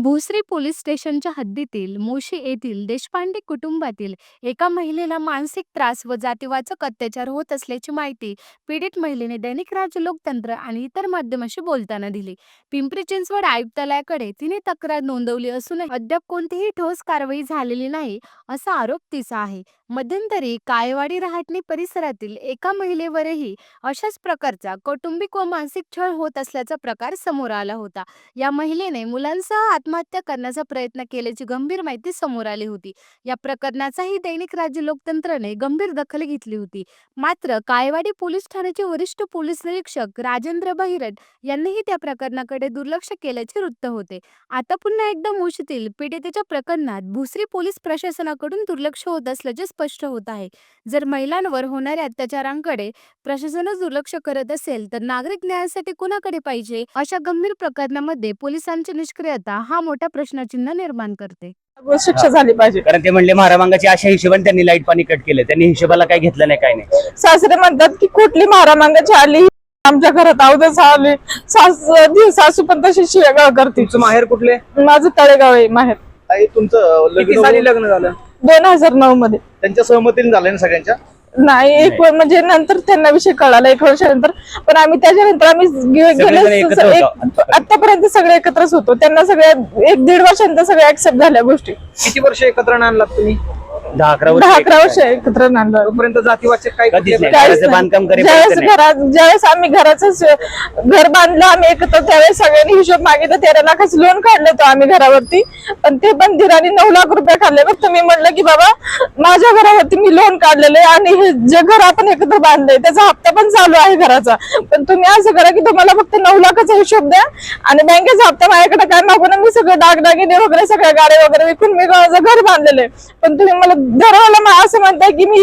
Bhosari police स्टेशनच्या हद्दीतील मोशी येथील देशपांडे कुटुंबातील एका महिलेला मानसिक त्रास व जातीवाचक अत्याचार होत असल्याची माहिती पीडित महिलेने दैनिक राज्य लोकतंत्र आणि इतर माध्यमांशी बोलताना दिली. पिंपरी चिंचवड आयुक्तालयाकडे तिने तक्रार नोंदवली असून अद्याप कोणतीही ठोस कारवाई झालेली नाही असा आरोप तिचा आहे. मध्यंतरी काळेवाडी रहाटणी परिसरातील एका महिलेवरही अशाच प्रकारचा कौटुंबिक व मानसिक छळ होत असल्याचा प्रकार समोर आला होता. या महिलेने मुलांसह आत्महत्या करण्याचा प्रयत्न केल्याची गंभीर माहिती समोर आली होती. या प्रकरणाचाही दैनिक राज्य लोकतंत्रने गंभीर दखल घेतली होती. मात्र काळेवाडी पोलीस ठाण्याचे वरिष्ठ पोलीस निरीक्षक राजेंद्र बहिरट यांनीही त्या प्रकरणाकडे दुर्लक्ष केल्याचे वृत्त होते. आता पुन्हा एकदा मोशीतील पीडितेच्या प्रकरणात भोसरी पोलीस प्रशासनाकडून दुर्लक्ष होत असल्याचे स्पष्ट होत आहे. जर महिलांवर होणाऱ्या अत्याचारांकडे प्रशासनच दुर्लक्ष करत असेल तर नागरिक न्यायासाठी कुणाकडे पाहिजे? अशा गंभीर प्रकरणामध्ये पोलिसांची निष्क्रियता हा मोठा प्रश्नचिन्ह निर्माण करते. शिक्षा झाली पाहिजे. कारण ते म्हणले मारामांगाची अशा हिशोबाने त्यांनी लाईट पाणी कट केलं, त्यांनी हिशोबाला काय घेतलं नाही, काय नाही. सासरे म्हणतात की कुठली मारामांगाची आली आमच्या घरात अवधच आले. सासू पण तशी शिवेगाळ करते. तुमचं माहेर कुठले? माझं तळेगाव आहे माहेर. ताई तुमचं किती साली लग्न झालं? 2009 मध्ये. त्यांच्या सहमतीने झालं ना सगळ्यांच्या? नाही, एक म्हणजे नंतर त्यांना विषय कळाला 1 वर्षानंतर. पण आम्ही त्याच्यानंतर आम्ही गेले आतापर्यंत सगळे एकत्रच होतो. त्यांना सगळ्या 1-1.5 वर्षानंतर सगळ्या ऍक्सेप्ट झाल्या गोष्टी. किती वर्ष एकत्र आणलात तुम्ही? 10-11 वर्ष एकत्र आणलं. तोपर्यंत जातीवाचक काही कधीच नाही. काहीच घराचं बांधकाम नाही. करेपर्यंत ज्यावेळेस आम्ही घर बांधलं आम्ही एकत्र, त्यावेळेस सगळ्यांनी हिशोब मागितलं. 13 लाखाचं लोन काढलं होतं आम्ही घरावरती. पण ते पण धीराने 9 लाख रुपये काढले. फक्त मी म्हटलं की बाबा माझ्या घरावरती मी लोन काढलेलं आहे आणि हे जे घर आपण एकत्र बांधलंय त्याचा हप्ता पण चालू आहे घराचा. पण तुम्ही असं करा की तुम्हाला फक्त 9 लाखाचा हिशोब द्या आणि बँकेचा हप्ता माझ्याकडे काय नको ना. मी सगळे दागदागिने वगैरे सगळ्या गाड्या वगैरे विकून मी माझं घर बांधलेलं आहे. पण तुम्ही मला दरवेळेला असं म्हणताय की मी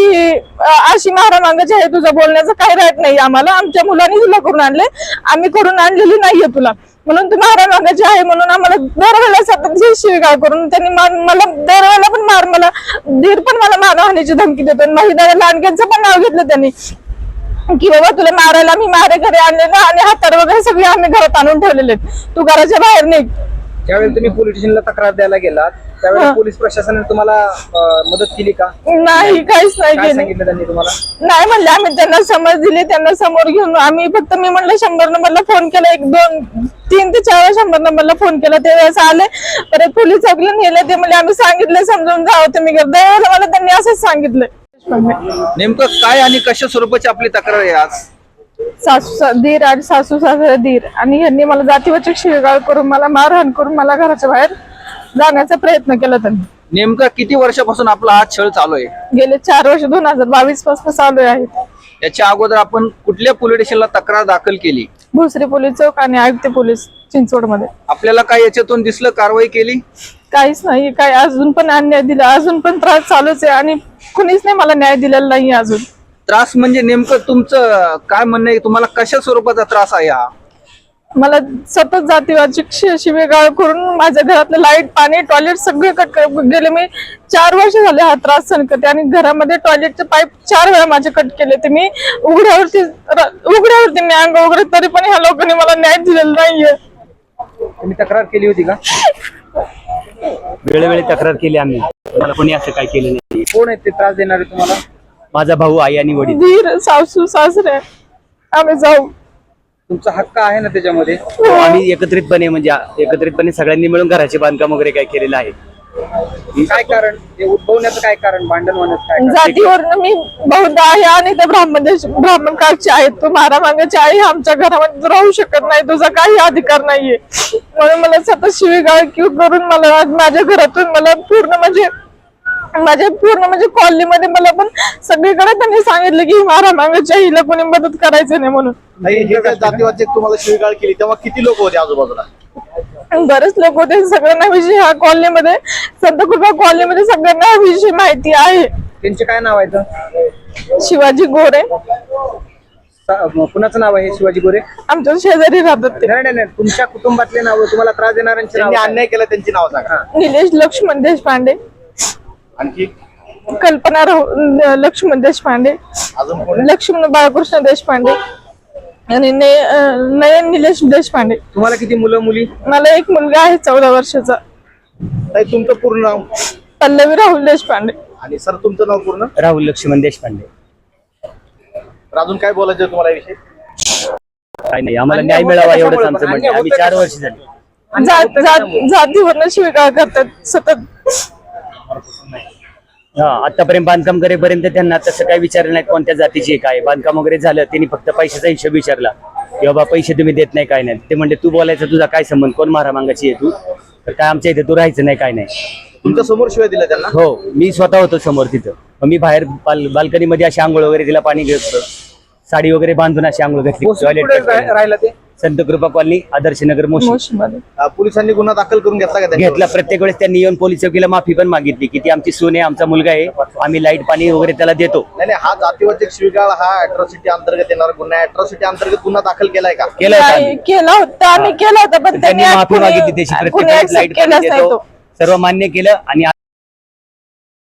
अशी मारामागाची आहे. तुझं बोलण्याचं काही राहत नाही. आम्हाला आमच्या मुलांनी तुला करून आणले, आम्ही करून आणलेली नाहीये तुला, म्हणून तू मारामागाची आहे म्हणून आम्हाला दरवेळेला सतत शिवीगाळ करून त्यांनी मला दरवेळेला पण मला धीर पण मला मारहाणीची धमकी देतो. महिला लांडग्यांचं पण नाव घेतलं त्यांनी की बाबा तुला मारायला मी घरी आणले ना आणि हातार वगैरे सगळे आम्ही घरात आणून ठेवलेले, तू घराच्या बाहेर निघ. ज्यावेळी तुम्ही पोलीस स्टेशनला तक्रार द्यायला गेलात त्यावेळेला पोलीस प्रशासनाने तुम्हाला मदत केली का? नाही, काहीच नाही काय केलं. सांगितलं त्यांनी तुम्हाला? नाही म्हणले. आम्ही त्यांना समज दिली, त्यांना समोर घेऊन आम्ही फक्त मी म्हणलं 100 नंबरला फोन केला. 3 ते 4 100 नंबरला फोन केला. त्यावेळेस आले. परत पोलीस चौकीला नेले. ते म्हणजे आम्ही सांगितलं समजून जावं तुम्ही दरवेळेला मला त्यांनी असंच सांगितलं. नेमकं काय आणि कशा स्वरूपाची आपली तक्रार आहे आज? दीर आणि सासू सासरे दीर आणि यांनी मला जातीवाचक शिवीगाळ करून मला मारहाण करून मला घराच्या बाहेर जाण्याचा प्रयत्न केला. त्यांनी नेमका किती वर्षापासून आपला हा छळ चालू आहे? गेले 4 वर्ष 2022 पासून चालू आहे. याच्या अगोदर आपण कुठल्या पोलीस स्टेशनला तक्रार दाखल केली? भोसरी पोलीस चौक आणि आयुक्त पोलीस चिंचवड मध्ये. आपल्याला काय याच्यातून दिसलं कारवाई केली? काहीच नाही. काय अजून पण अन्याय दिला, अजून पण त्रास चालूच आहे आणि कुणीच नाही मला न्याय दिलेला नाही अजून. त्रास म्हणजे नेमकं तुमचं काय म्हणणं आहे? तुम्हाला कशा स्वरूपाचा त्रास आहे हा? मला सतत जातीवाचक शिवीगाळ करून माझ्या घरातलं लाईट पाणी टॉयलेट सगळे कट गेले. मी 4 वर्ष झाले हा त्रास सहन करते आणि घरामध्ये टॉयलेटचे पाईप 4 वेळा माझे कट केले. ते मी उघड्यावरती मी अंग वगैरे, तरी पण ह्या लोकांनी मला न्याय दिलेला नाहीये. तुम्ही तक्रार केली होती का? वेळोवेळी तक्रार केली आम्ही, मला कोणी असं काय केलं नाही. कोण आहे ते त्रास देणारे तुम्हाला? माझा भाऊ, आई आणि वडील. धीर, सासू सासरे. आम्ही जाऊ. तुमचा हक्क आहे ना त्याच्यामध्ये? आम्ही एकत्रितपणे सगळ्यांनी मिळून घराचे बांधकाम वगैरे काय केलेलं आहे. काय कारण हे उद्भवण्याचं? काय कारण भांडण होण्याचं काय कारण? जातीवरून मी बौद्ध आहे आणि ते ब्राह्मण काळचे आहेत. तू मारामागाची आहे, आमच्या घरामध्ये राहू शकत नाही, तुझा काही अधिकार नाहीये म्हणून मला सतत शिवीगाळ करून मला माझ्या घरातून मला पूर्ण म्हणजे कॉलनीमध्ये मला पण सगळीकडे त्यांनी सांगितलं की मारामागाची आहे, हिला कोणी मदत करायचं नाही म्हणून. जातीवाचक तुम्हाला शिवीगाळ केली तेव्हा किती लोक होते आजूबाजूला? बरेच लोक होते. सगळ्यांना विषयी ह्या कॉलनीमध्ये, संतकृपा कॉलनीमध्ये सगळ्यांना विषयी माहिती आहे. त्यांचे काय नाव आहे? शिवाजी गोरे. कुणाचं नाव आहे शिवाजी गोरे? आमच्या शेजारी राहतात ते. नाही, तुमच्या कुटुंबातले नाव, तुम्हाला त्रास देणाऱ्यांचे नाव, अन्याय केला त्यांची नाव सांगा. निलेश लक्ष्मण देशपांडे. आणखी? कल्पना लक्ष्मण देशपांडे. लक्ष्मण बाळकृष्ण देशपांडे आणि नयन निलेश देशपांडे. तुम्हाला किती मुलं मुली? मला एक मुलगा आहे 14 वर्षाचा. ताई तुमचं पूर्ण नाव पल्लवी राहुल देशपांडे. आणि सर तुमचं नाव पूर्ण? राहुल लक्ष्मण देशपांडे. तर अजून काय बोलायचं तुम्हाला याविषयी? काय नाही, आम्हाला न्याय मिळावा एवढंच आमचं म्हणणं आहे. आम्ही 4 वर्ष झाली जातीवरनं शिवीगाळ करतात सतत. आतापर्यंत बांधकाम करेपर्यंत त्यांना तसं काही विचारलं नाही कोणत्या जातीची आहे, काय बांधकाम वगैरे झालं. त्यांनी फक्त पैशाचा हिशोब विचारला की बाबा पैसे तुम्ही देत नाही काय नाही. ते म्हणले तू बोलायचं तुझा काय संबंध, कोण मारामांगाची आहे तू, तर काय आमच्या इथे तू राहायचं नाही काय नाही. तुमच्या समोर शिवाय दिल्या त्यांना? हो, मी स्वतः होतो समोर तिथं. मग मी बाहेर बाल्कनीमध्ये अशी आंघोळ वगैरे तिला पाणी घेतो, साडी वगैरे बांधून अशी आंघोळ घातली. कुठे राहिला ते? संत कृपा कॉलनी, आदर्शनगर, मोशी. मोशीमध्ये. पोलिसांनी गुन्हा दाखल करून घेतला का त्यांच्यावर? घेतला. प्रत्येक वेळेस त्यांनी येऊन पोलीस चौकीला माफी पण मागितली की ती आमची सून आहे, आमचा मुलगा आहे, आम्ही लाईट पाणी वगैरे त्याला देतो. नाही हा जातीवाचक शिवीगाळ हा अॅट्रॉसिटी अंतर्गत येणार गुन्हा आहे. अॅट्रॉसिटी अंतर्गत गुन्हा दाखल केलाय का? केलं होतं नाही, आम्ही. केला होता, आम्ही केला होता, पण त्यांनी माफी मागितली त्याची. कुणी प्रत्येक वेळेस accept लाईट पाणी केलंच नाही देतो, तो. सर्व मान्य केलं आणि